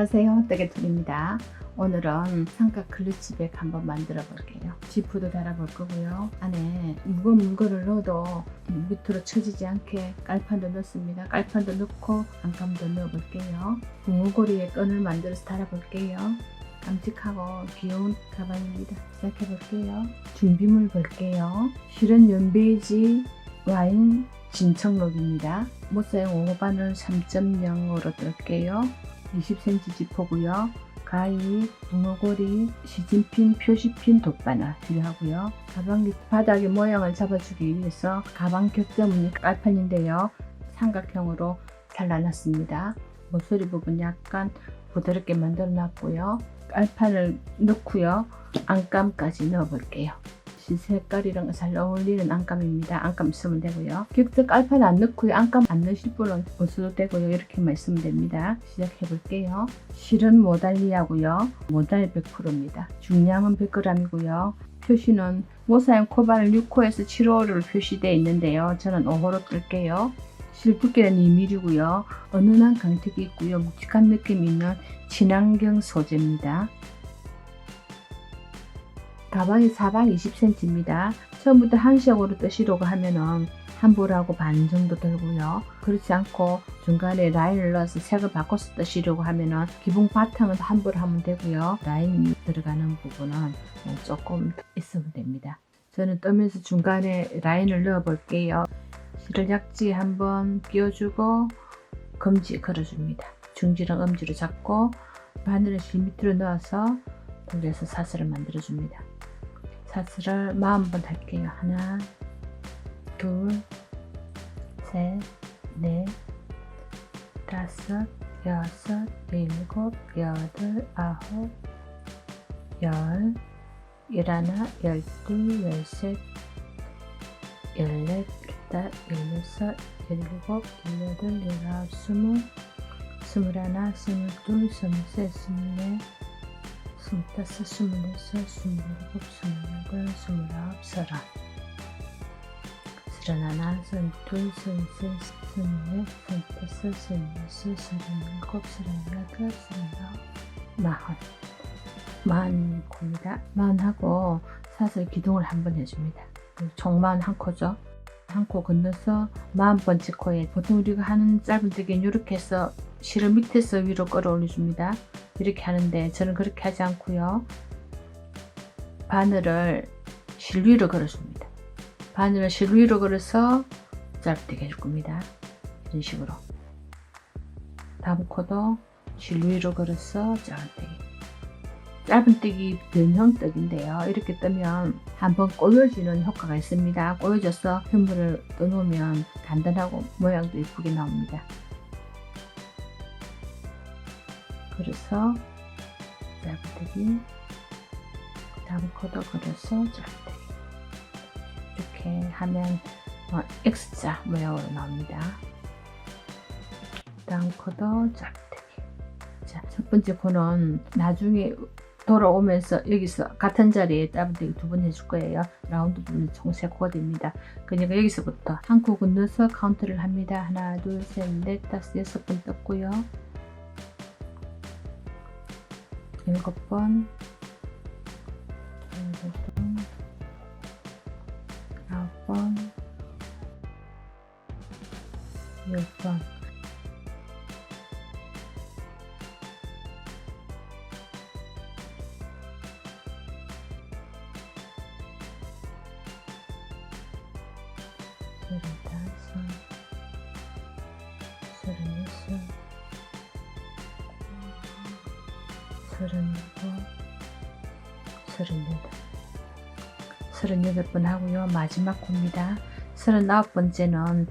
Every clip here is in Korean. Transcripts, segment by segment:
안녕하세요, 떡개톡입니다. 오늘은 삼각 클러치백 한번 만들어 볼게요. 지프도 달아볼 거고요. 안에 무거운 물건을 넣어도 밑으로 처지지 않게 깔판도 넣습니다. 깔판도 넣고 안감도 넣어 볼게요. 붕어고리에 끈을 만들어서 달아 볼게요. 깜찍하고 귀여운 가방입니다. 시작해 볼게요. 준비물 볼게요. 실은 연베이지 와인 진청록입니다. 못사용 5호바늘 3.0으로 뜰게요. 20cm 지퍼고요. 가위, 붕어고리, 시진핀, 표시핀, 돗바늘 필요하고요. 가방 바닥의 모양을 잡아주기 위해서 가방 격자무늬 깔판인데요. 삼각형으로 잘라놨습니다. 모서리 부분 약간 부드럽게 만들어 놨고요. 깔판을 넣고요. 안감까지 넣어 볼게요. 색깔이랑 잘 어울리는 안감입니다. 안감 쓰면 되고요. 격자 깔판 안 넣고요. 안감 안 넣으실 분은 없어도 되고요. 이렇게만 있으면 됩니다. 시작해 볼게요. 실은 모달리아고요. 모달 100%입니다. 중량은 100g이고요. 표시는 모사용 코바늘 6호에서 7호를 표시되어 있는데요. 저는 5호로 뜰게요. 실 두께는 2mm고요. 은은한 광택이 있고요. 묵직한 느낌이 있는 친환경 소재입니다. 가방이 사방 20cm입니다. 처음부터 한시역으로 뜨시려고 하면은 한볼하고 반 정도 들고요. 그렇지 않고 중간에 라인을 넣어서 색을 바꿔서 뜨시려고 하면은 기본 바탕은 한볼 하면 되고요. 라인이 들어가는 부분은 조금 있으면 됩니다. 저는 뜨면서 중간에 라인을 넣어 볼게요. 실을 약지에 한번 끼워주고 검지에 걸어줍니다. 중지랑 엄지로 잡고 바늘을 실 밑으로 넣어서 돌려서 사슬을 만들어 줍니다. 사슬을 40번 할게요. 하나, 둘, 셋, 넷, 다섯, 여섯, 일곱, 여덟, 아홉, 열, 열하나, 열둘, 열셋, 열넷, 열다섯, 열여섯, 열일곱, 열여덟, 열아홉, 스물, 스물하나, 스물둘, 스물셋, 스물넷, 25, 26, 27, 28, 29, 30, 31, 32, 33, 34, 35, 36, 37, 38, 39, 40입니다. 40하고 사슬 기둥을 한번 해줍니다. 총 41코죠. 한 코 건너서 40번째 코에 보통 우리가 하는 짧은뜨기는 이렇게 해서 실을 밑에서 위로 끌어올려 줍니다. 이렇게 하는데 저는 그렇게 하지 않고요. 바늘을 실 위로 걸어줍니다. 바늘을 실 위로 걸어서 짧게 해줄 겁니다. 이런 식으로. 다음 코도 실 위로 걸어서 짧게. 짧은뜨기 변형뜨기인데요. 이렇게 뜨면 한번 꼬여지는 효과가 있습니다. 꼬여져서 현물을 떠놓으면 단단하고 모양도 예쁘게 나옵니다. 그래서 짧은뜨기, 다음 코도 걸어서 짧은뜨기 이렇게 하면 X자 모양으로 나옵니다. 다음 코도 짧은뜨기. 자, 첫 번째 코는 나중에 돌아오면서 여기서 같은 자리에 짧은뜨기 2번 해줄 거예요. 라운드 부분은 총 3코가 됩니다. 그러니까 여기서부터 한 코 건너서 카운트를 합니다. 하나, 둘, 셋, 넷, 다섯, 6번 떴고요. 7번, 8번, 9번, 10번. 서른여덟 번 하고요. 마지막 코입니다. 39번째는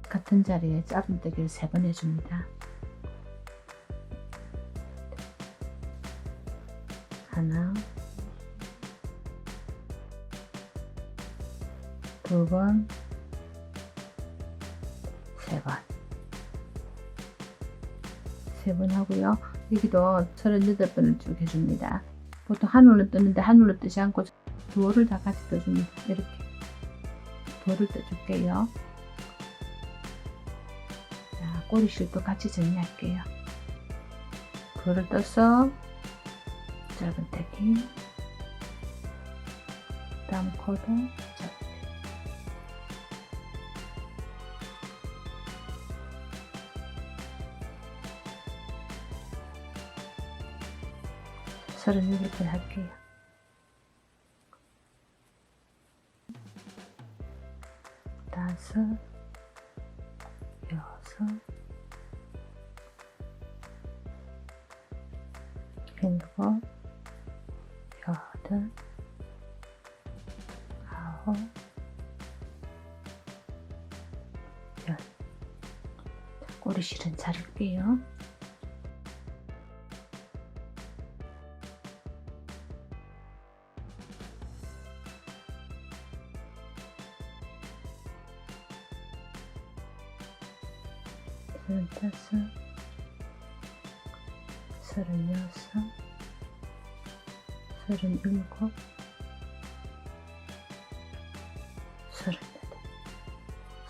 같은 자리에 짧은뜨기를 3번 해줍니다. 하나, 2번, 3번. 3번 하고요. 여기도 38번을 쭉 해줍니다. 보통 한올로 뜨는데 한올로 뜨지 않고 두어를 다 같이 떠줍니다. 이렇게 두어를 떠줄게요. 자, 꼬리실도 같이 정리할게요. 코를 떠서 짧은뜨기, 다음 코도 짧은뜨기. 서른 여덟 번 할게요. 다섯, 여섯, 일곱, 여덟, 아홉, 열. 꼬리실은 자를게요. 서른다섯, 서른여섯, 서른일곱,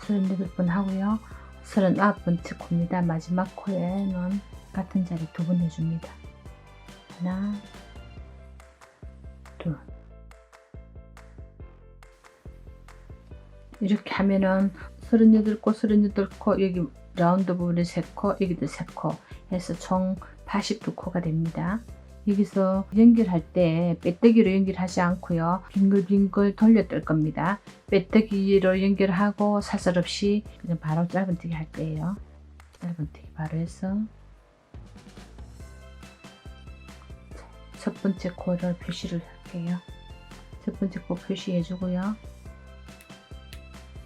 서른여덟 번 하고요. 39번째 코입니다. 마지막 코에는 같은 자리 2번 해줍니다. 하나, 둘. 이렇게 하면은 38코, 38코, 여기 라운드 부분에 3코, 여기도 3코 해서 총 82코가 됩니다. 여기서 연결할 때 빼뜨기로 연결하지 않고요. 빙글빙글 돌려 뜰 겁니다. 빼뜨기로 연결하고 사슬 없이 그냥 바로 짧은뜨기 할 거예요. 짧은뜨기 바로 해서 첫 번째 코를 표시를 할게요. 첫 번째 코 표시해 주고요.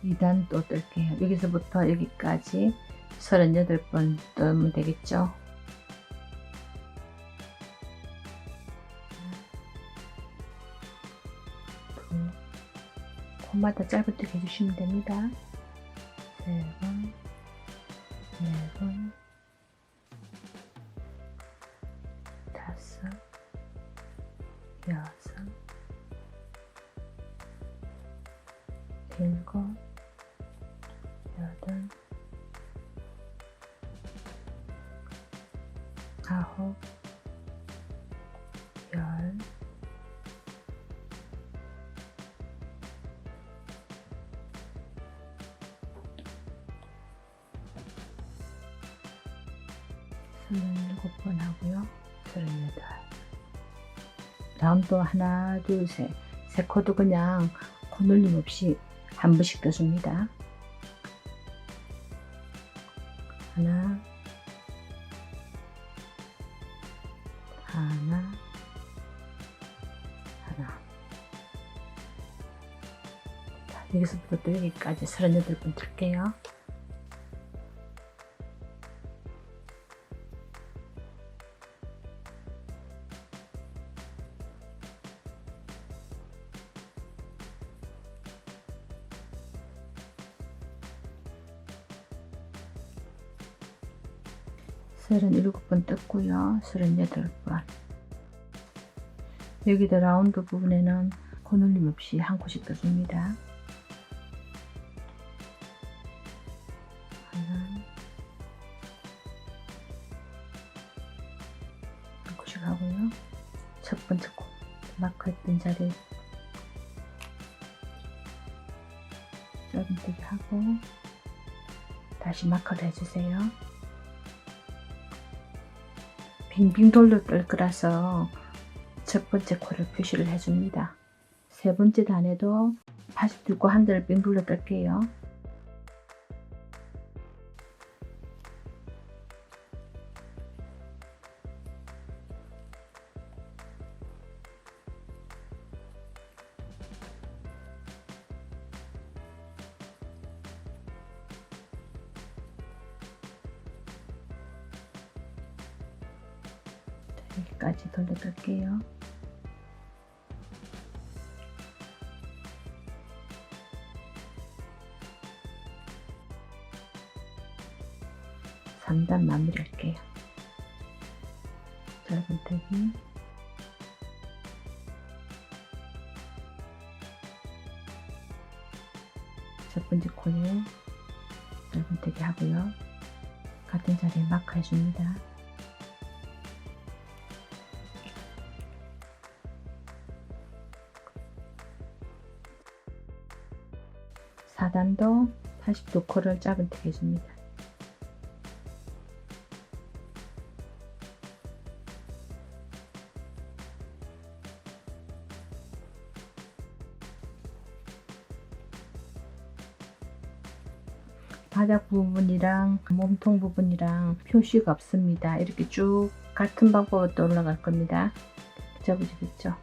2단 또 뜰게요. 여기서부터 여기까지 38번 뜨면 되겠죠. 코마다 짧은뜨기 해주시면 됩니다. 3번, 4번, 5, 6, 7, 8, 9, 10, 37번 하고요. 38. 라운드 하나, 둘, 셋. 세 코도 그냥 코늘림 없이 한 번씩 떠줍니다. 하나, 하나, 하나. 자, 여기서부터 또 여기까지 38번 뜰게요. 서른일곱 번 떴고요. 38번. 여기도 라운드 부분에는 코늘림 없이 한 코씩 떠줍니다. 하나, 한 코씩 하고요. 첫 번째 코 마크했던 자리 짧은뜨기 하고 다시 마크를 해주세요. 빙빙 돌려 뜰 거라서 첫 번째 코를 표시를 해줍니다. 세 번째 단에도 다시 들고 한 대를 빙 돌려 뜰게요. 여기까지 돌려볼게요. (3단) 마무리할게요. 짧은뜨기, 첫 번째 코에 짧은뜨기 하고요. 같은 자리에 마크 해줍니다. 하단도 82코를 짧은뜨기 해줍니다. 바닥 부분이랑 몸통 부분이랑 표시가 없습니다. 이렇게 쭉 같은 방법으로 올라갈 겁니다. 접어지겠죠?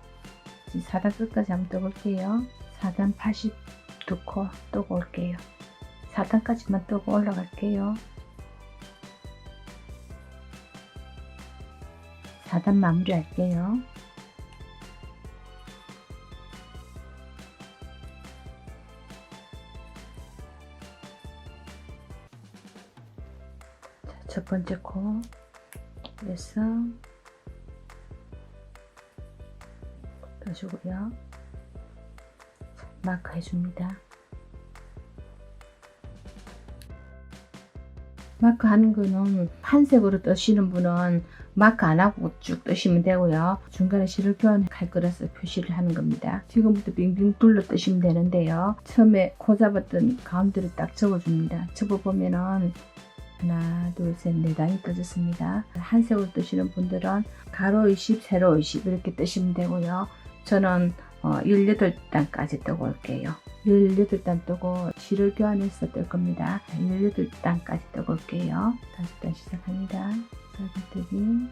4단 끝까지 한번 떠볼게요. 4단 82코 뜨고 올게요. 4단까지만 뜨고 올라갈게요. 4단 마무리 할게요. 첫 번째 코에서 떠주고요. 마크 해줍니다. 마크 하는 거는 한색으로 뜨시는 분은 마크 안 하고 쭉 뜨시면 되고요. 중간에 실을 교환할 거라서 표시를 하는 겁니다. 지금부터 빙빙 둘러 뜨시면 되는데요. 처음에 코 잡았던 가운데를 딱 접어줍니다. 접어보면은 하나, 둘, 셋, 네 단이 떠졌습니다. 한색으로 뜨시는 분들은 가로 20, 세로 20 이렇게 뜨시면 되고요. 저는 18단까지 뜨고 올게요. 18단 뜨고 실을 교환해서 뜰 겁니다. 18단까지 뜨고 올게요. 다시 단 시작합니다. 짧은뜨기.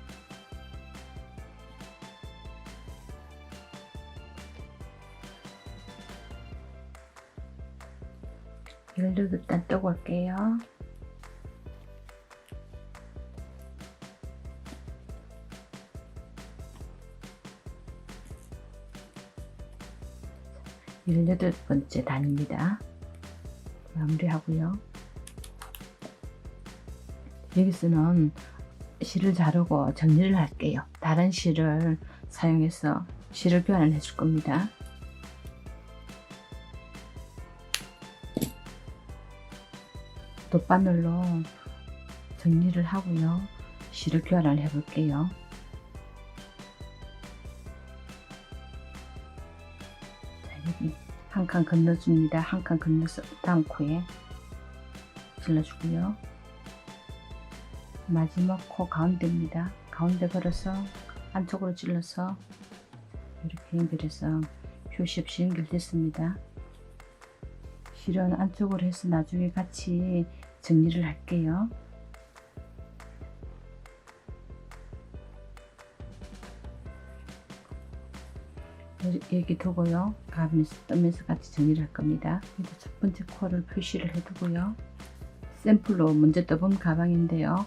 단 뜨고 올게요. 열여덟 번째 단입니다. 마무리하고요. 여기서는 실을 자르고 정리를 할게요. 다른 실을 사용해서 실을 교환을 해줄 겁니다. 돗바늘로 정리를 하고요. 실을 교환을 해 볼게요. 한 칸 건너줍니다. 한 칸 건너서 다음 코에 질러주고요. 마지막 코 가운데입니다. 가운데 걸어서 안쪽으로 찔러서 이렇게 연결해서 표시 없이 연결됐습니다. 실은 안쪽으로 해서 나중에 같이 정리를 할게요. 여기 두고요. 가면서 뜨면서 같이 정리를 할 겁니다. 첫 번째 코를 표시를 해두고요. 샘플로 먼저 떠본 가방인데요.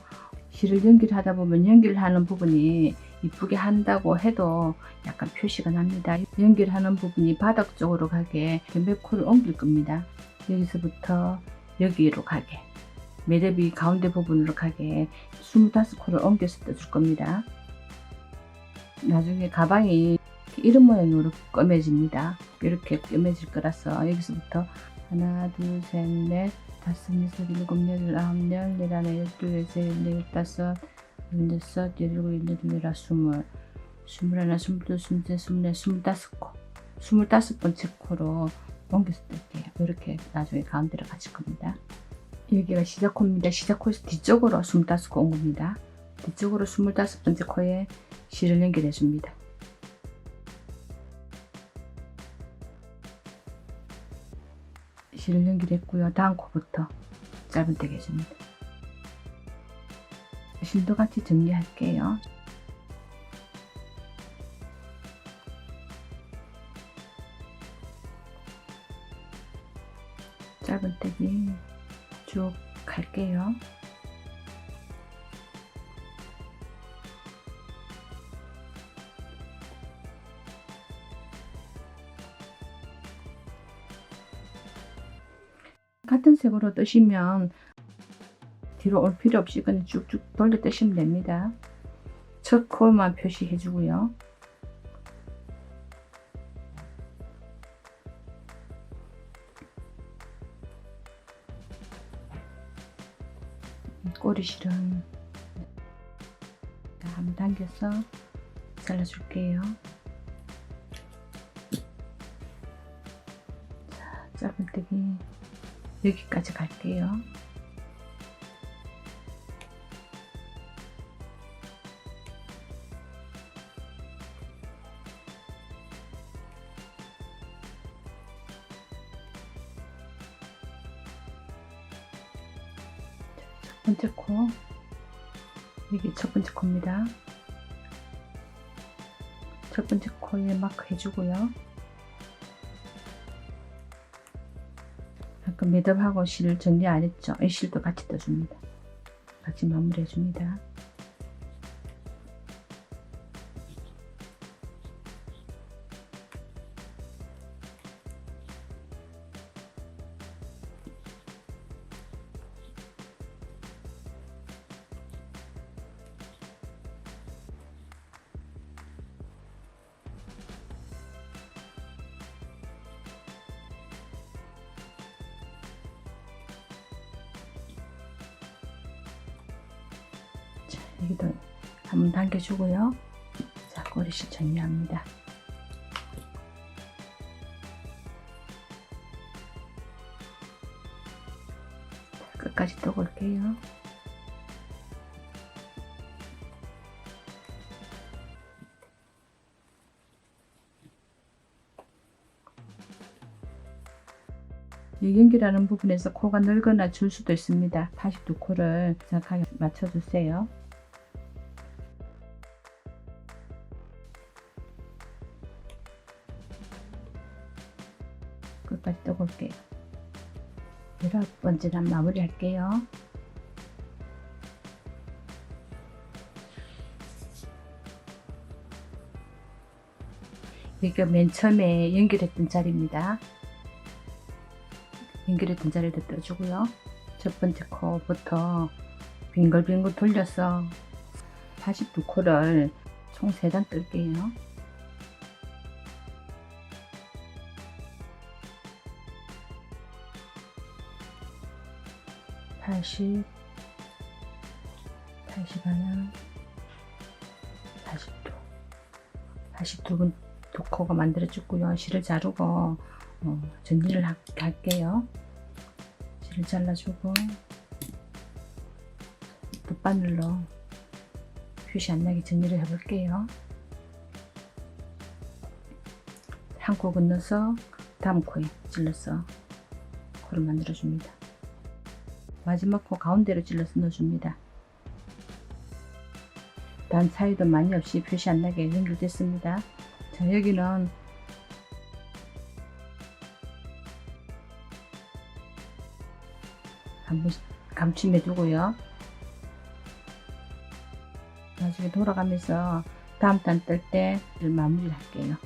실을 연결하다 보면 연결하는 부분이 이쁘게 한다고 해도 약간 표시가 납니다. 연결하는 부분이 바닥 쪽으로 가게 몇 코를 옮길 겁니다. 여기서부터 여기로 가게, 매듭이 가운데 부분으로 가게 25코를 옮겨서 떠줄 겁니다. 나중에 가방이 이런 모양으로 꿰매집니다. 이렇게 꿰매질 거라서 여기서부터 하나, 둘, 셋, 넷, 다섯, 여섯, 일곱, 여덟, 아홉, 열, 열하나, 열둘, 열셋, 열넷, 열다섯, 열여섯, 열일곱, 열여덟, 열아홉, 스물, 스물하나, 스물둘, 스물셋, 스물넷, 25코, 25번째 코로 옮겨서 뜰게요. 이렇게 나중에 가운데로 가질 겁니다. 여기가 시작코입니다. 시작코에서 뒤쪽으로 25코 온 겁니다. 뒤쪽으로 25번째 코에 실을 연결해 줍니다. 실을 연결했고요. 다음 코부터 짧은뜨기 해줍니다. 실도 같이 정리할게요. 짧은뜨기 쭉 갈게요. 같은 색으로 뜨시면 뒤로 올 필요 없이 그냥 쭉쭉 돌려 뜨시면 됩니다. 첫 코만 표시해 주고요. 꼬리실은 한번 당겨서 잘라줄게요. 짧은뜨기 여기까지 갈게요. 첫 번째 코, 여기 첫 번째 코입니다. 첫 번째 코에 마크 해주고요. 아까 매듭하고 실 정리 안 했죠? 이 실도 같이 떠줍니다. 같이 마무리 해줍니다. 여기도 한번 당겨주고요. 자, 꼬리실 정리합니다. 끝까지 떠볼게요. 이 연결하는 부분에서 코가 넓거나 줄 수도 있습니다. 82코를 정확하게 맞춰주세요. 끝까지 떠볼게요. 11번째는 마무리 할게요. 여기가 맨 처음에 연결했던 자리입니다. 연결했던 자리를 떠주고요. 첫 번째 코부터 빙글빙글 돌려서 82코를 총 3단 뜰게요. 80, 81, 82분 두 코가 만들어졌고요. 실을 자르고 정리를 할게요. 실을 잘라주고 붓바늘로 표시 안 나게 정리를 해볼게요. 한 코 건너서 다음 코에 찔러서 코를 만들어줍니다. 마지막 코 가운데로 찔러서 넣어줍니다. 단 차이도 많이 없이 표시 안 나게 연결됐습니다. 자, 여기는 한번 감춤해 두고요. 나중에 돌아가면서 다음 단 뜰 때 마무리를 할게요.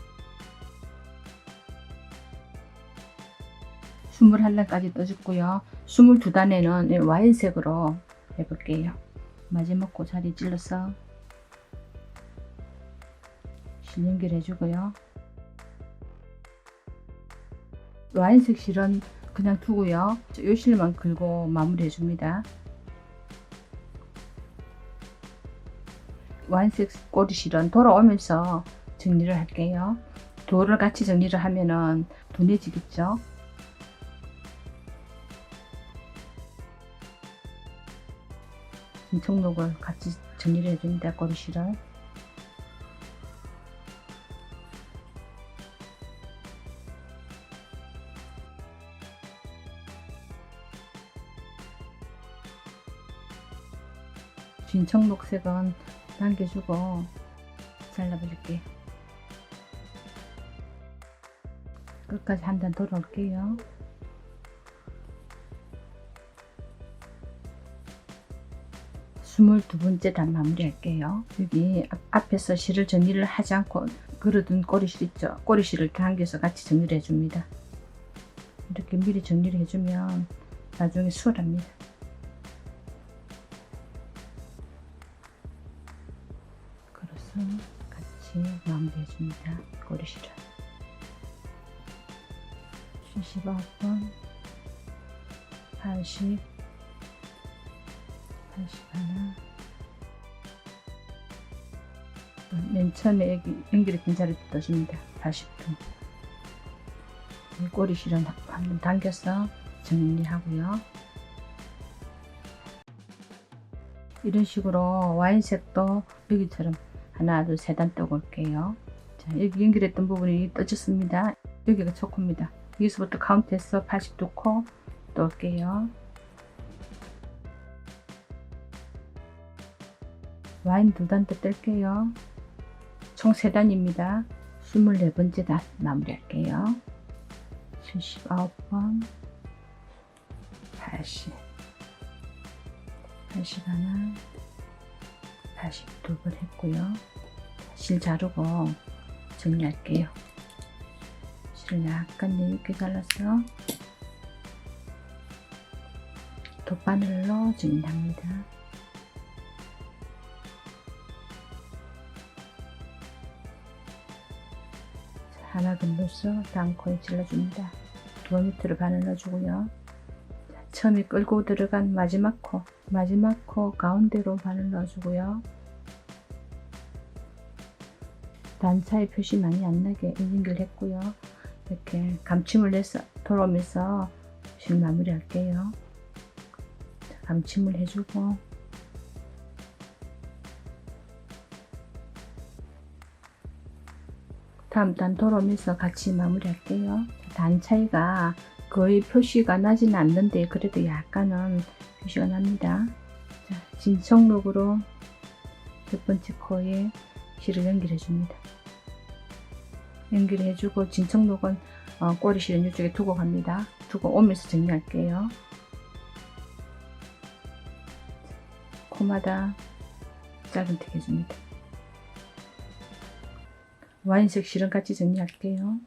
21단까지 떠줬고요. 22단에는 와인색으로 해볼게요. 마지막 코 자리 찔러서 실 연결해주고요. 와인색 실은 그냥 두고요. 이 실만 긁고 마무리 해줍니다. 와인색 꼬리실은 돌아오면서 정리를 할게요. 도를 같이 정리를 하면은 둔해지겠죠. 진청록을 같이 정리를 해줍니다. 꼬리실을. 진청록색은 당겨주고 잘라볼게요. 끝까지 한 단 돌아올게요. 스물두 번째 단 마무리 할게요. 여기 앞에서 실을 정리를 하지 않고 걸어둔 꼬리실 있죠? 꼬리실을 당겨서 같이 정리를 해줍니다. 이렇게 미리 정리를 해주면 나중에 수월합니다. 걸어서 같이 마무리 해줍니다. 꼬리실을 79번 80 81 맨 처음에 여기 연결했던 자리를 떠줍니다. 80분 꼬리실은 한번 당겨서 정리하고요. 이런 식으로 와인색도 여기처럼 하나, 둘, 세 단 떠볼게요. 자, 여기 연결했던 부분이 떠졌습니다. 여기가 초코입니다. 여기서부터 카운트해서 82코 떠올게요. 와인 2단 더 뜰게요. 총 3단입니다. 24번째 단 마무리할게요. 79번 80 81 82번 했고요. 실 자르고 정리할게요. 실을 약간 여유있게 잘라서 돗바늘로 정리합니다. 하나 더 넣어서 다음 코에 찔러줍니다. 2m 반을 넣어주고요. 처음에 끌고 들어간 마지막 코 가운데로 반을 넣어주고요. 단차의 표시 많이 안 나게 연결했고요. 이렇게 감침을 내서 돌아오면서 실 마무리 할게요. 감침을 해주고 다음 단 돌아오면서 같이 마무리 할게요. 단 차이가 거의 표시가 나지는 않는데 그래도 약간은 표시가 납니다. 자, 진척록으로 첫 번째 코에 실을 연결해 줍니다. 연결해 주고 진척록은 꼬리실은 이쪽에 두고 갑니다. 두고 오면서 정리할게요. 코마다 짧은뜨기 해줍니다. 와인색 실은 같이 정리할게요.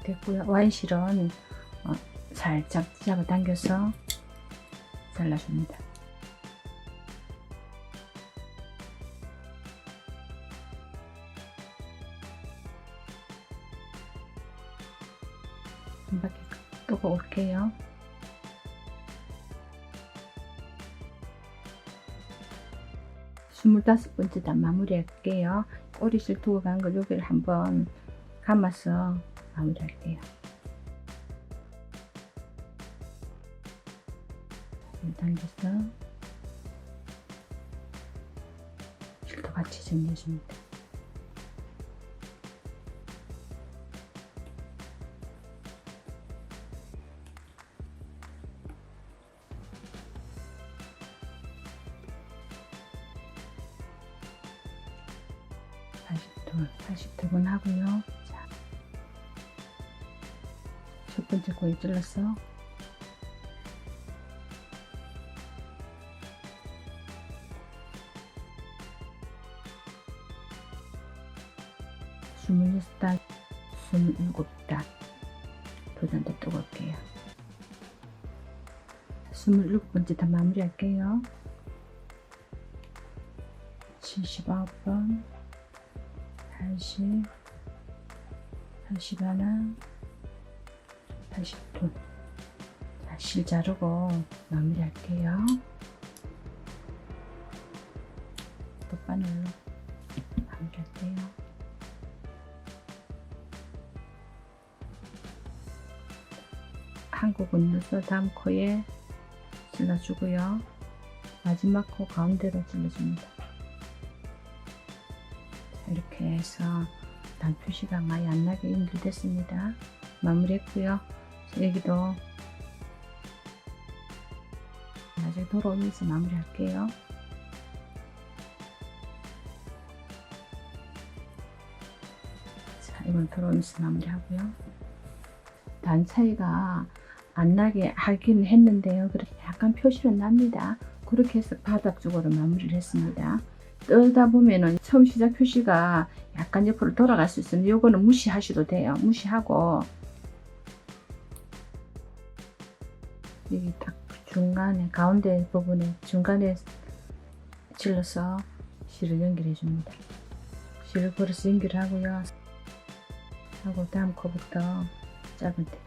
됐고요. 와인실은 살짝 잡아당겨서 잘라줍니다. 한 바퀴 뜨고 올게요. 스물다섯 번째 단 마무리할게요. 꼬리실 두고 간 걸 여기를 한번 감아서 마무리할게요. 당겨서 실도 같이 정리해줍니다. 다시 82번 하고요. 자, 첫 번째 코에 찔러서 스물여섯 단, 27단 2단 더 뜨고 올게요. 27번째 단 마무리할게요. 79번 80 81 82. 자, 실 자르고 마무리할게요. 돗바늘로 마무리할게요. 한 코는 넣어서 다음 코에 찔러주고요. 마지막 코 가운데로 찔러줍니다. 자, 이렇게 해서 단 표시가 많이 안 나게 연결됐습니다. 마무리했고요. 여기도 나중에 돌아오면서 마무리할게요. 자, 이건 돌아오면서 마무리하고요. 단 차이가 안 나게 하긴 했는데요. 그렇게 약간 표시는 납니다. 그렇게 해서 바닥 쪽으로 마무리를 했습니다. 뜨다 보면은 처음 시작 표시가 약간 옆으로 돌아갈 수 있으니 요거는 무시하셔도 돼요. 무시하고 여기 딱 중간에 가운데 부분에 중간에 질러서 실을 연결해 줍니다. 실을 걸어서 연결하고요. 하고 다음 코부터 짧은 데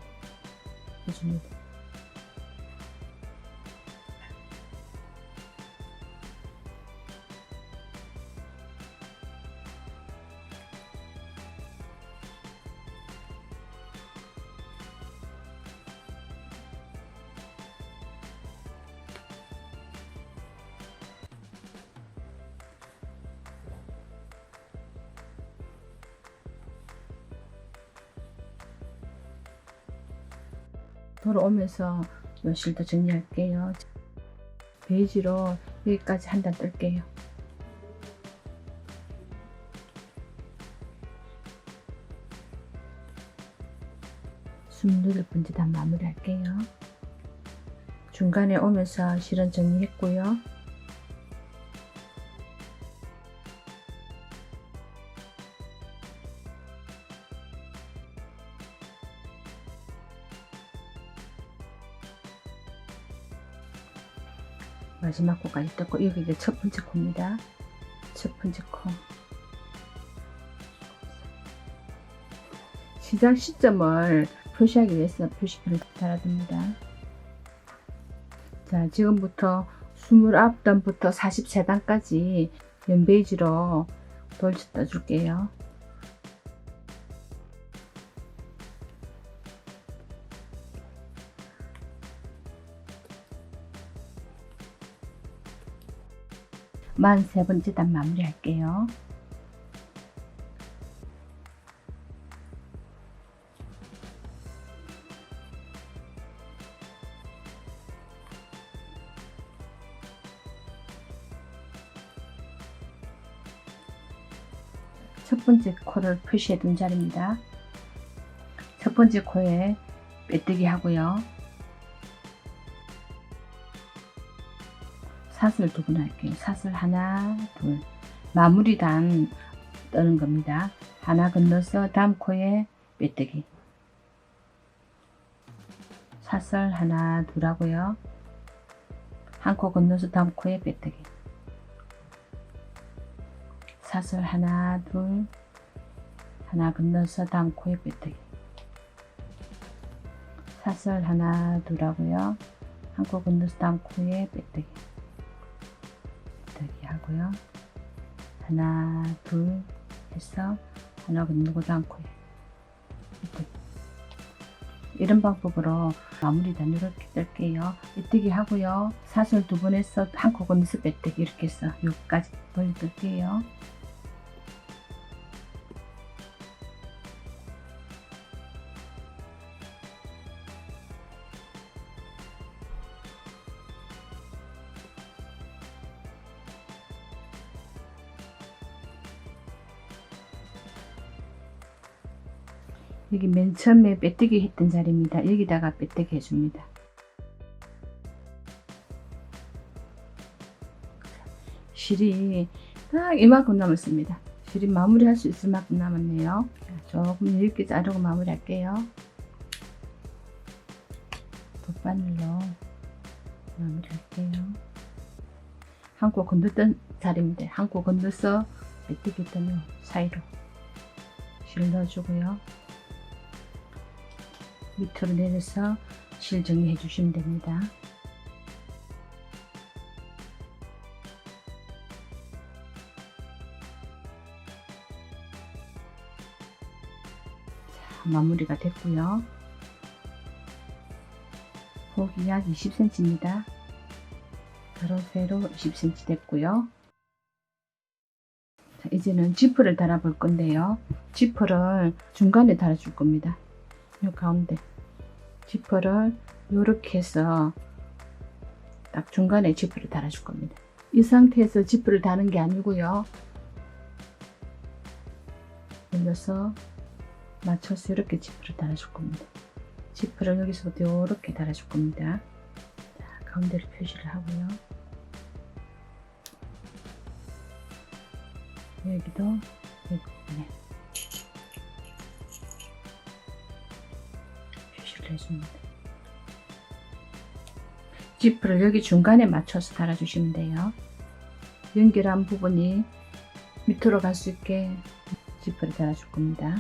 해줍니다. 돌아오면서 요 실도 정리할게요. 베이지로 여기까지 한 단 뜰게요. 28번째 단 마무리 할게요. 중간에 오면서 실은 정리했고요. 마지막 코까지 떴고 여기 이제 첫 번째 코입니다. 첫 번째 코. 시작 시점을 표시하기 위해서 표시표를 달아둡니다. 자, 지금부터 29단부터 43단까지 연베이지로 돌쳐 떠줄게요. 만 세 번째 단 마무리 할게요. 첫 번째 코를 표시해 둔 자리입니다. 첫 번째 코에 빼뜨기 하고요. 사슬 2번 할게요. 사슬 하나, 둘. 마무리단 떠는 겁니다. 하나 건너서 다음 코에 빼뜨기. 사슬 하나, 둘 하고요. 한 코 건너서 다음 코에 빼뜨기. 사슬 하나, 둘. 하나 건너서 다음 코에 빼뜨기. 사슬 하나, 둘 하고요. 한 코 건너서 다음 코에 빼뜨기. 빼뜨기 하고요. 하나, 둘 해서 하나 건너고 다음 코에 빼뜨기. 이런 방법으로 마무리단 이렇게 뜰게요. 빼뜨기 하고요. 사슬 2번 해서 한 코 건너서 빼뜨기 이렇게 해서 여기까지 멀리 뜰게요. 여기 맨 처음에 빼뜨기 했던 자리입니다. 여기다가 빼뜨기 해줍니다. 실이 딱 이만큼 남았습니다. 실이 마무리할 수 있을 만큼 남았네요. 조금 이렇게 자르고 마무리 할게요. 돗바늘로 마무리 할게요. 한 코 건넜던 자리입니다. 한 코 건너서 빼뜨기 했던 사이로 실 넣어주고요. 밑으로 내려서 실 정리해 주시면 됩니다. 자, 마무리가 됐고요. 폭이 약 20cm입니다. 가로 세로 20cm 됐고요. 자, 이제는 지퍼를 달아 볼 건데요. 지퍼를 중간에 달아 줄 겁니다. 요 가운데 지퍼를 이렇게 해서 딱 중간에 지퍼를 달아 줄 겁니다. 이 상태에서 지퍼를 다는 게 아니고요. 올려서 맞춰서 이렇게 지퍼를 달아 줄 겁니다. 지퍼를 여기서부터 이렇게 달아 줄 겁니다. 자, 가운데를 표시를 하고요. 여기도 여기 부분에 표시를 해줍니다. 지프를 여기 중간에 맞춰서 달아주시면 돼요. 연결한 부분이 밑으로 갈 수 있게 지퍼를 달아줄 겁니다.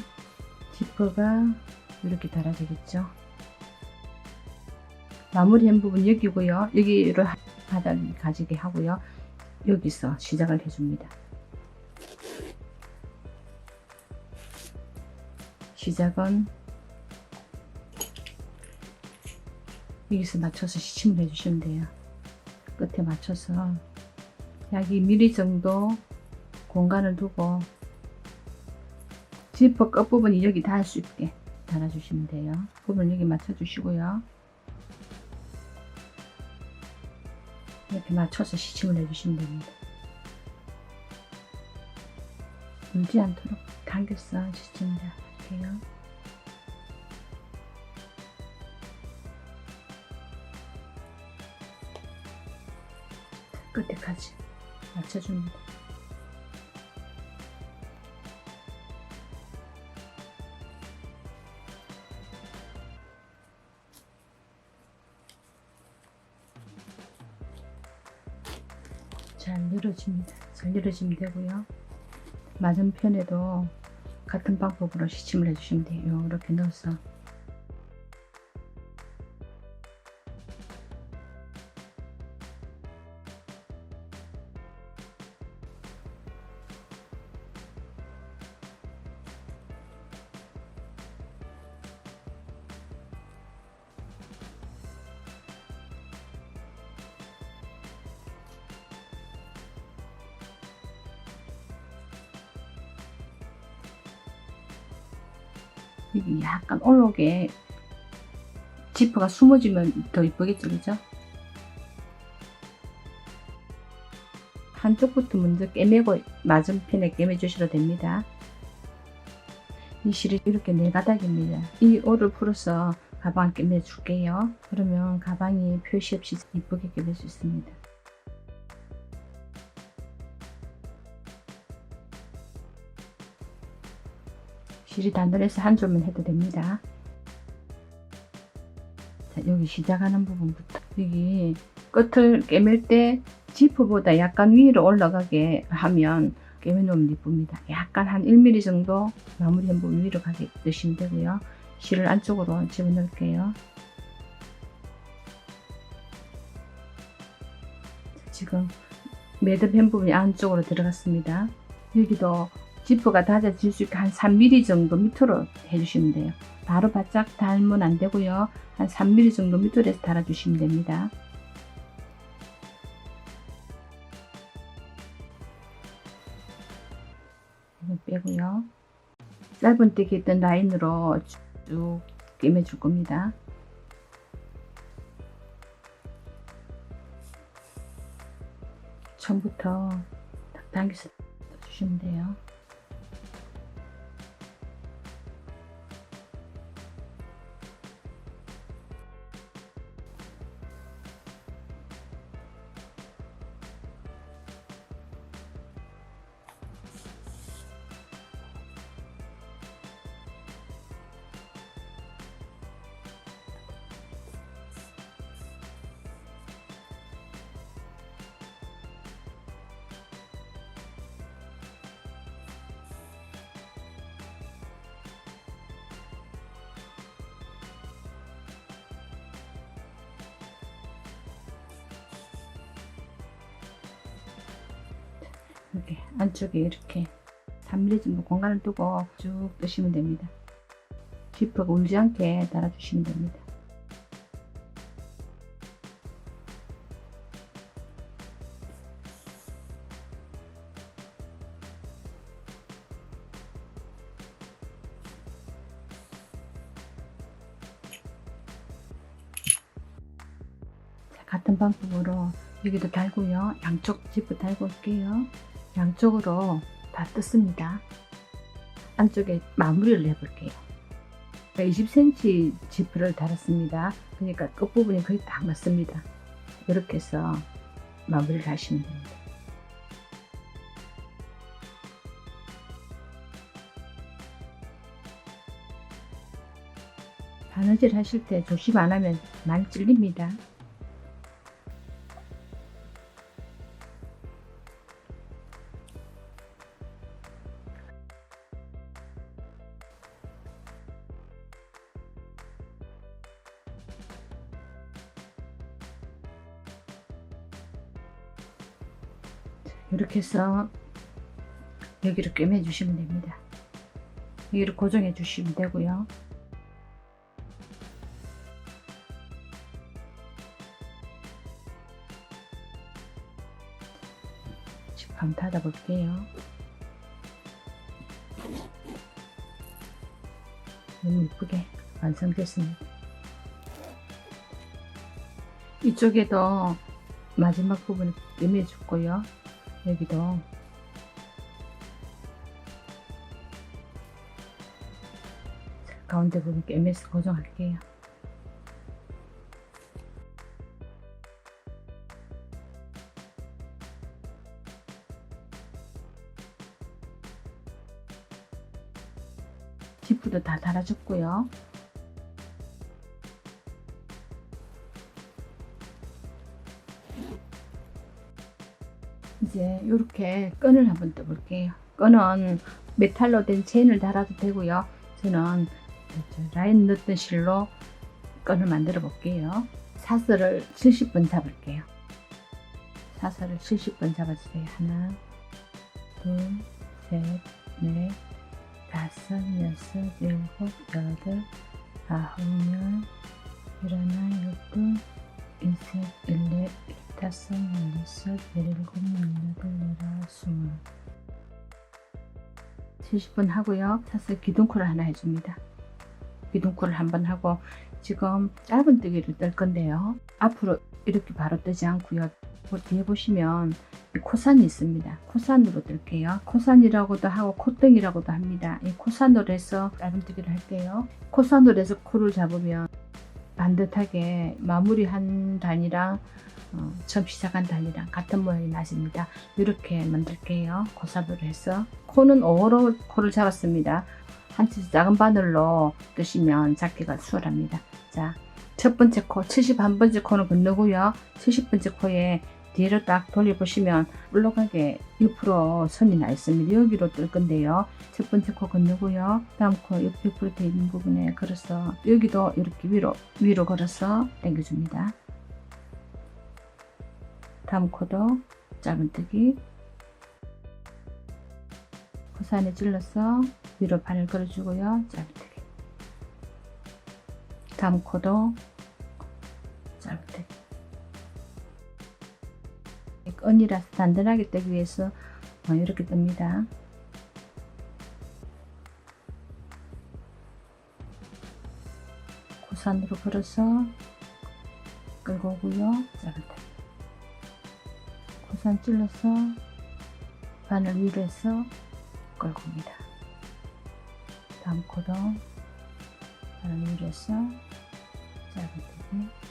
지퍼가 이렇게 달아지겠죠. 마무리한 부분 여기고요. 여기를 바닥이 가지게 하고요. 여기서 시작을 해줍니다. 시작은 여기서 맞춰서 시침을 해주시면 돼요. 끝에 맞춰서 약 2mm 정도 공간을 두고 지퍼 끝부분이 여기 닿을 수 있게 달아주시면 돼요. 부분 여기 맞춰주시고요. 이렇게 맞춰서 시침을 해주시면 됩니다. 울지 않도록 당겨서 시침을 할게요. 끝에까지 맞춰줍니다. 잘 늘어집니다. 잘 늘어지면 되고요. 맞은편에도 같은 방법으로 시침을 해주시면 돼요. 이렇게 넣어서 여기 약간 올라오게 지퍼가 숨어지면 더 이쁘겠죠, 그죠? 한쪽부터 먼저 꿰매고 맞은편에 꿰매주셔도 됩니다. 이 실이 이렇게 4가닥입니다. 이 올을 풀어서 가방 꿰매줄게요. 그러면 가방이 표시 없이 이쁘게 꿰맬 수 있습니다. 실이 단단해서 한 줄만 해도 됩니다. 자, 여기 시작하는 부분부터 여기 끝을 꿰맬 때 지퍼보다 약간 위로 올라가게 하면 꿰매 놓으면 이쁩니다. 약간 한 1mm 정도 마무리한 부분 위로 가게 넣으시면 되고요. 실을 안쪽으로 집어넣을게요. 자, 지금 매듭한 부분이 안쪽으로 들어갔습니다. 여기도 지퍼가 닫아질 수 있게 한 3mm 정도 밑으로 해주시면 돼요. 바로 바짝 달면 안 되고요. 한 3mm 정도 밑으로 해서 달아주시면 됩니다. 이거 빼고요. 짧은뜨기 있던 라인으로 쭉 꿰매줄 겁니다. 처음부터 딱 당겨서 주시면 돼요. 이렇게 안쪽에 이렇게 3mm 정도 공간을 두고 쭉 뜨시면 됩니다. 지퍼가 울지 않게 달아주시면 됩니다. 자, 같은 방법으로 여기도 달고요. 양쪽 지퍼 달고 올게요. 양쪽으로 다 떴습니다. 안쪽에 마무리를 해볼게요. 20cm 지퍼를 달았습니다. 그러니까 끝부분이 거의 딱 맞습니다. 이렇게 해서 마무리를 하시면 됩니다. 바느질 하실 때 조심 안 하면 많이 찔립니다. 이렇게 해서 여기를 꿰매 주시면 됩니다. 여기를 고정해 주시면 되고요. 지금 한번 닫아 볼게요. 너무 예쁘게 완성됐습니다. 이쪽에도 마지막 부분을 꿰매 줬고요. 여기도 가운데 부분 꿰매서 고정할게요. 지프도 다 달아줬고요. 이제 이렇게 끈을 한번 떠볼게요. 끈은 메탈로 된 체인을 달아도 되고요. 저는 라인 넣던 실로 끈을 만들어 볼게요. 사슬을 70번 잡을게요. 사슬을 70번 잡아주세요. 하나, 둘, 셋, 넷, 다섯, 여섯, 일곱, 여덟, 아홉, 열, 열하나, 열둘, 열셋, 열넷, 열다섯, 열여섯, 열일곱, 열여덟, 열아홉, 스물. 70번 하고요. 사슬 기둥코를 하나 해줍니다. 기둥코를 한번 하고 지금 짧은뜨기를 뜰 건데요. 앞으로 이렇게 바로 뜨지 않고요. 뒤에 보시면 코산이 있습니다. 코산으로 뜰게요. 코산이라고도 하고 콧등이라고도 합니다. 이 코산으로 해서 짧은뜨기를 할게요. 코산으로 해서 코를 잡으면 반듯하게 마무리한 단이랑 처음 시작한 단이랑 같은 모양이 나십니다. 이렇게 만들게요. 코산으로 해서 코는 5호로 코를 잡았습니다. 한치 작은 바늘로 뜨시면 잡기가 수월합니다. 자, 첫 번째 코 71번째 코는 건너고요. 70번째 코에 뒤로 딱 돌려보시면 올라가게 옆으로 선이 나 있습니다. 여기로 뜰 건데요. 첫 번째 코 건너고요. 다음 코 옆으로 되어 있는 부분에 걸어서 여기도 이렇게 위로 걸어서 당겨줍니다. 다음 코도 짧은뜨기 코산에 찔러서 위로 바늘 걸어주고요. 짧은뜨기. 다음 코도 짧은뜨기. 끈이라서 단단하게 뜨기 위해서 이렇게 뜹니다. 코산으로 걸어서 끌고 오고요. 짧은뜨기. 코산 찔러서 바늘 위로 해서 끌고 옵니다. 다음 코도 바늘 위로 해서 짧은뜨기.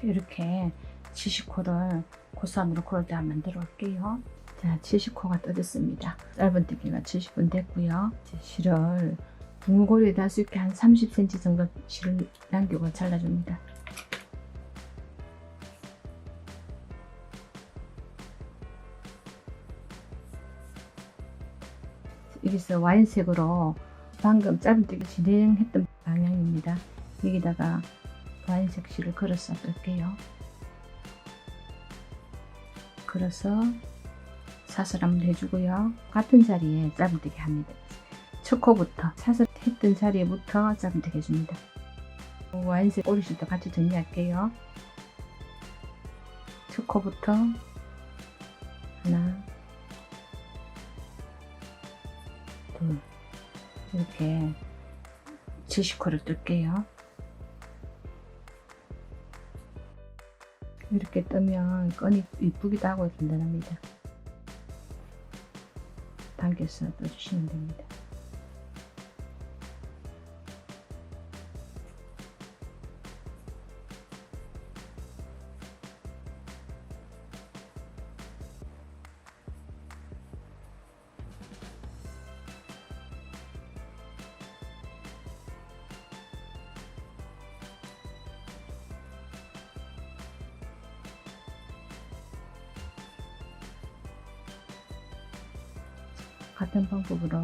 이렇게 70코를 코산으로 코를 다 만들어 올게요. 자, 70코가 떠졌습니다. 짧은뜨기가 70분 됐고요. 이제 실을 붕어고리에 닿을 수 있게 한 30cm 정도 실을 남기고 잘라줍니다. 여기서 와인색으로 방금 짧은뜨기 진행했던 방향입니다. 여기다가 와인색 실을 걸어서 뜰게요. 걸어서 사슬 한번 해주고요. 같은 자리에 짧은뜨기 합니다. 첫 코부터 사슬 했던 자리에부터 짧은뜨기 해줍니다. 와인색 오리실도 같이 정리할게요. 첫 코부터 하나, 둘, 이렇게 70코를 뜰게요. 이렇게 뜨면 끈이 이쁘기도 하고 단단합니다. 당겨서 떠주시면 됩니다. 같은 방법으로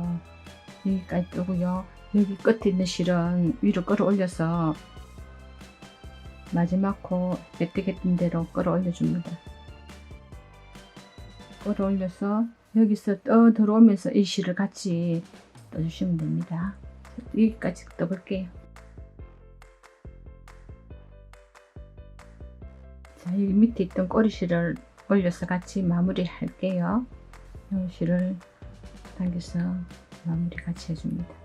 여기까지 뜨고요. 여기 끝에 있는 실은 위로 끌어올려서 마지막 코 빼뜨게 뜬 대로 끌어올려 줍니다. 끌어올려서 여기서 떠 들어오면서 이 실을 같이 떠주시면 됩니다. 여기까지 떠볼게요. 자, 여기 밑에 있던 꼬리실을 올려서 같이 마무리 할게요. 이 실을 당겨서 마무리 같이 해줍니다.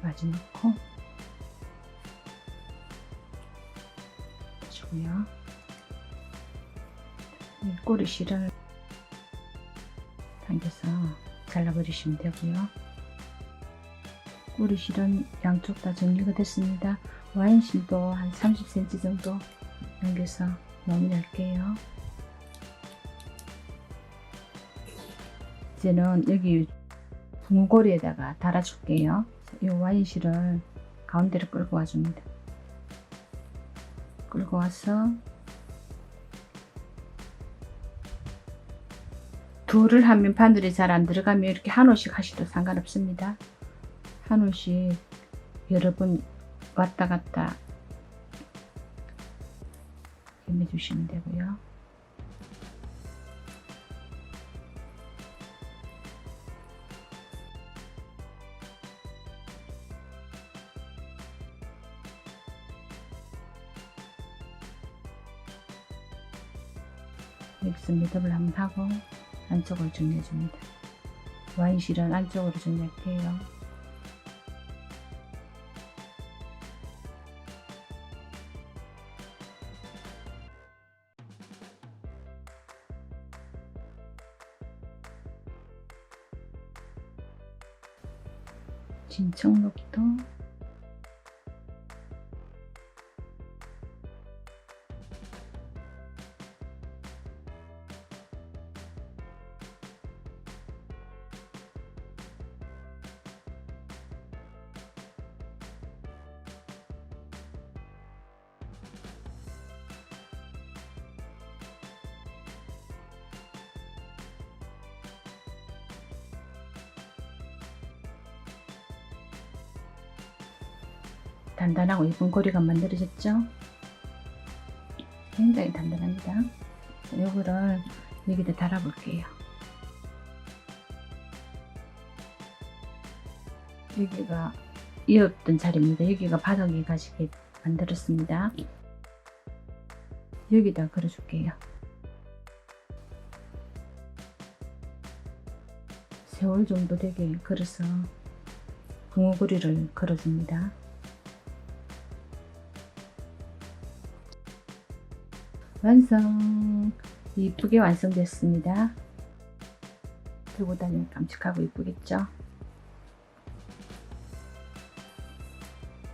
마지막 코 해주고요. 이 꼬리실을 당겨서 잘라버리시면 되고요. 꼬리실은 양쪽 다 정리가 됐습니다. 와인실도 한 30cm 정도 당겨서 마무리할게요. 이제는 여기 붕어고리에다가 달아줄게요. 이 와인실을 가운데로 끌고 와줍니다. 끌고 와서 둘을 하면 바늘이 잘 안 들어가면 이렇게 한 올씩 하셔도 상관없습니다. 한 올씩 여러 번 왔다 갔다 해주시면 되고요. 여기서 매듭을 한번 하고 안쪽으로 정리해 줍니다. 와인실은 안쪽으로 정리할게요. 진청록도 단단하고 예쁜 고리가 만들어졌죠? 굉장히 단단합니다. 요거를 여기다 달아볼게요. 여기가 이었던 자리입니다. 여기가 바닥이 가시게 만들었습니다. 여기다 걸어줄게요. 세월 정도 되게 걸어서 붕어고리를 걸어줍니다. 완성! 이쁘게 완성됐습니다. 들고 다니면 깜찍하고 이쁘겠죠?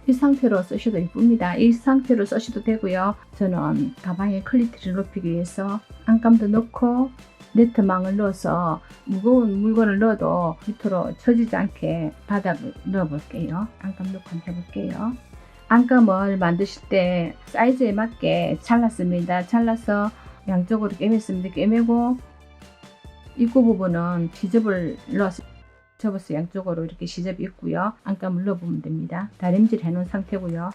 이 상태로 쓰셔도 이쁩니다. 이 상태로 쓰셔도 되고요. 저는 가방의 퀄리티를 높이기 위해서 안감도 넣고 네트망을 넣어서 무거운 물건을 넣어도 밑으로 처지지 않게 바닥을 넣어 볼게요. 안감 넣고 한번 해볼게요. 안감을 만드실 때 사이즈에 맞게 잘랐습니다. 잘라서 양쪽으로 꿰맸습니다. 꿰매고 입구 부분은 시접을 넣어서 접어서 양쪽으로 이렇게 시접이 있고요. 안감을 넣어보면 됩니다. 다림질 해놓은 상태고요.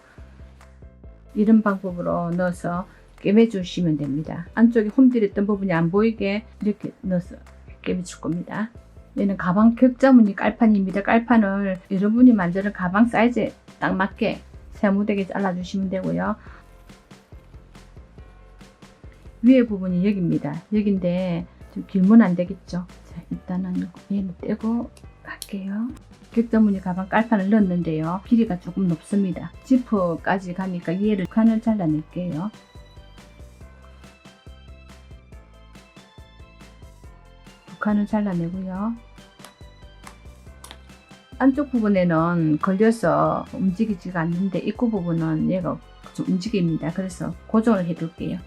이런 방법으로 넣어서 꿰매 주시면 됩니다. 안쪽에 홈들였던 부분이 안 보이게 이렇게 넣어서 꿰매 줄 겁니다. 얘는 가방 격자무늬 깔판입니다. 깔판을 여러분이 만드는 가방 사이즈에 딱 맞게 세무되게 잘라주시면 되고요. 위에 부분이 여기입니다. 여기인데 좀 길면 안 되겠죠. 자, 일단은 얘는 떼고 갈게요. 격자무늬 가방 깔판을 넣었는데요. 길이가 조금 높습니다. 지퍼까지 가니까 얘를 칸을 잘라낼게요. 두 칸을 잘라내고요. 안쪽 부분에는 걸려서 움직이지가 않는데 입구 부분은 얘가 좀 움직입니다. 그래서 고정을 해 둘게요.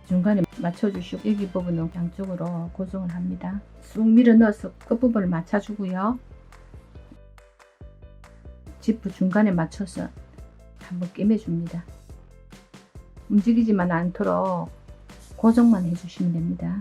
중간에 맞춰주시고 여기 부분은 양쪽으로 고정을 합니다. 쑥 밀어 넣어서 끝부분을 맞춰주고요. 지프 중간에 맞춰서 한번 꿰매줍니다. 움직이지만 않도록 고정만 해주시면 됩니다.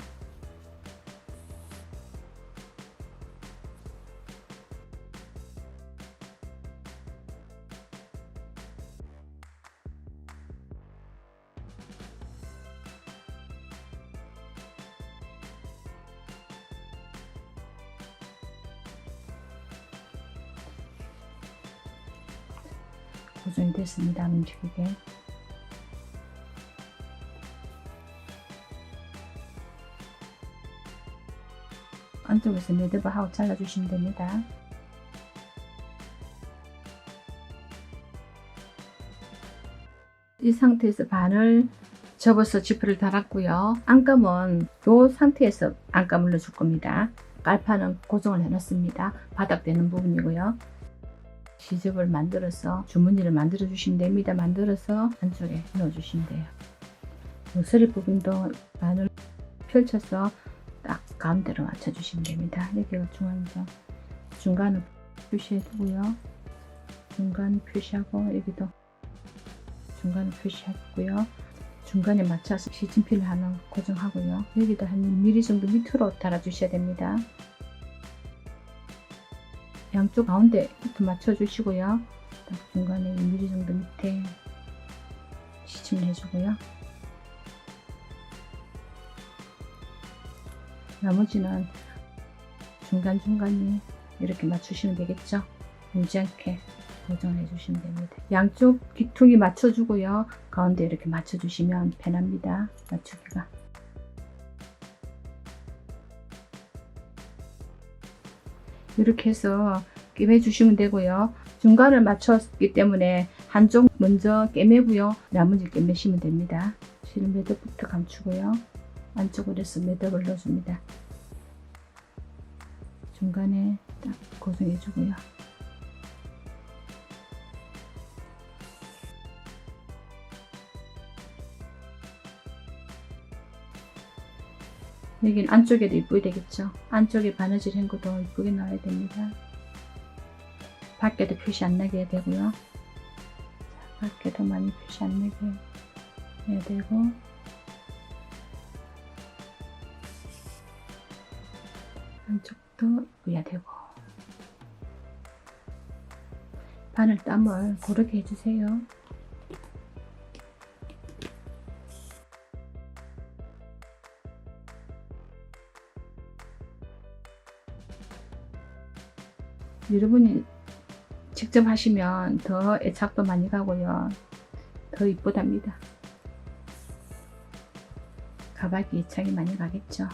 고정이 됐습니다. 안 움직이게. 안쪽에서 매듭하고 잘라주시면 됩니다. 이 상태에서 반을 접어서 지퍼를 달았고요. 안감은 이 상태에서 안감을 넣어줄 겁니다. 깔판은 고정을 해놨습니다. 바닥되는 부분이고요. 시접을 만들어서 주머니를 만들어 주시면 됩니다. 만들어서 안쪽에 넣어 주시면 돼요. 모서리 부분도 반을 펼쳐서 딱 가운데로 맞춰 주시면 됩니다. 여기가 중앙이죠. 중간을 표시해 두고요. 중간 표시하고 여기도 중간을 표시하고요. 중간에 맞춰서 시침필을 하나 고정하고요. 여기도 한 1mm 정도 밑으로 달아 주셔야 됩니다. 양쪽 가운데부터 맞춰주시고요. 중간에 1mm 정도 밑에 시침을 해주고요. 나머지는 중간중간에 이렇게 맞추시면 되겠죠. 울지 않게 고정을 해주시면 됩니다. 양쪽 귀퉁이 맞춰주고요. 가운데 이렇게 맞춰주시면 편합니다. 맞추기가. 이렇게 해서 꿰매 주시면 되고요. 중간을 맞췄기 때문에 한쪽 먼저 꿰매고요. 나머지 꿰매시면 됩니다. 실은 매듭부터 감추고요. 안쪽으로 해서 매듭을 넣어줍니다. 중간에 딱 고정해 주고요. 여기는 안쪽에도 이쁘게 되겠죠. 안쪽에 바느질 한 것도 이쁘게 나와야 됩니다. 밖에도 표시 안 나게 해야 되고요. 밖에도 많이 표시 안 나게 해야 되고, 안쪽도 이쁘게 되고. 바늘 땀을 고르게 해주세요. 여러분이 직접 하시면 더 애착도 많이 가고요. 더 이쁘답니다. 가방이 애착이 많이 가겠죠.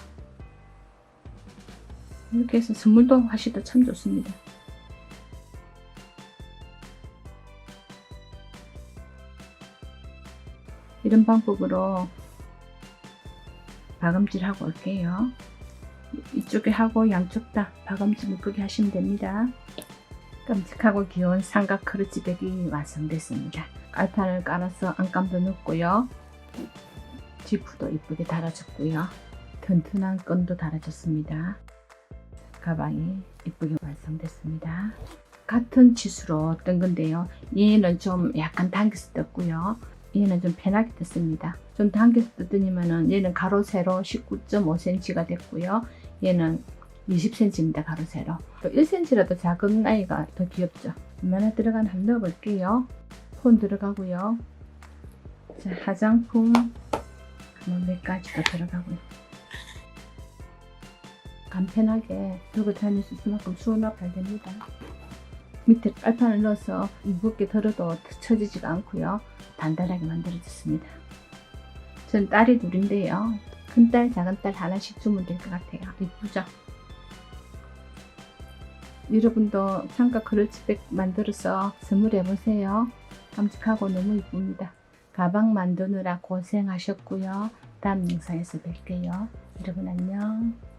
이렇게 해서 선물도 하셔도 참 좋습니다. 이런 방법으로 박음질 하고 올게요. 이쪽에 하고 양쪽 다 박음질 예쁘게 하시면 됩니다. 깜찍하고 귀여운 삼각 크러치백이 완성됐습니다. 깔판을 깔아서 안감도 넣었고요. 지프도 이쁘게 달아줬고요. 튼튼한 끈도 달아줬습니다. 가방이 이쁘게 완성됐습니다. 같은 치수로 뜬 건데요. 얘는 좀 약간 당겨서 떴고요. 얘는 좀 편하게 떴습니다. 좀 당겨서 떴더니만은 얘는 가로 세로 19.5cm가 됐고요. 얘는 20cm입니다. 가로 세로. 1cm라도 작은 아이가 더 귀엽죠. 얼마나 들어가나 한번 넣어볼게요. 폰 들어가고요. 자, 화장품 한번 몇 가지 더 들어가고요. 간편하게 들고 다닐 수 있을 만큼 수납 잘 됩니다. 밑에 깔판을 넣어서 무겁게 들어도 처지지가 않고요. 단단하게 만들어졌습니다. 전 딸이 둘인데요. 큰딸, 작은딸 하나씩 주면 될 것 같아요. 이쁘죠? 여러분도 삼각 크러치백 만들어서 선물해보세요. 깜찍하고 너무 이쁩니다. 가방 만드느라 고생하셨고요. 다음 영상에서 뵐게요. 여러분 안녕.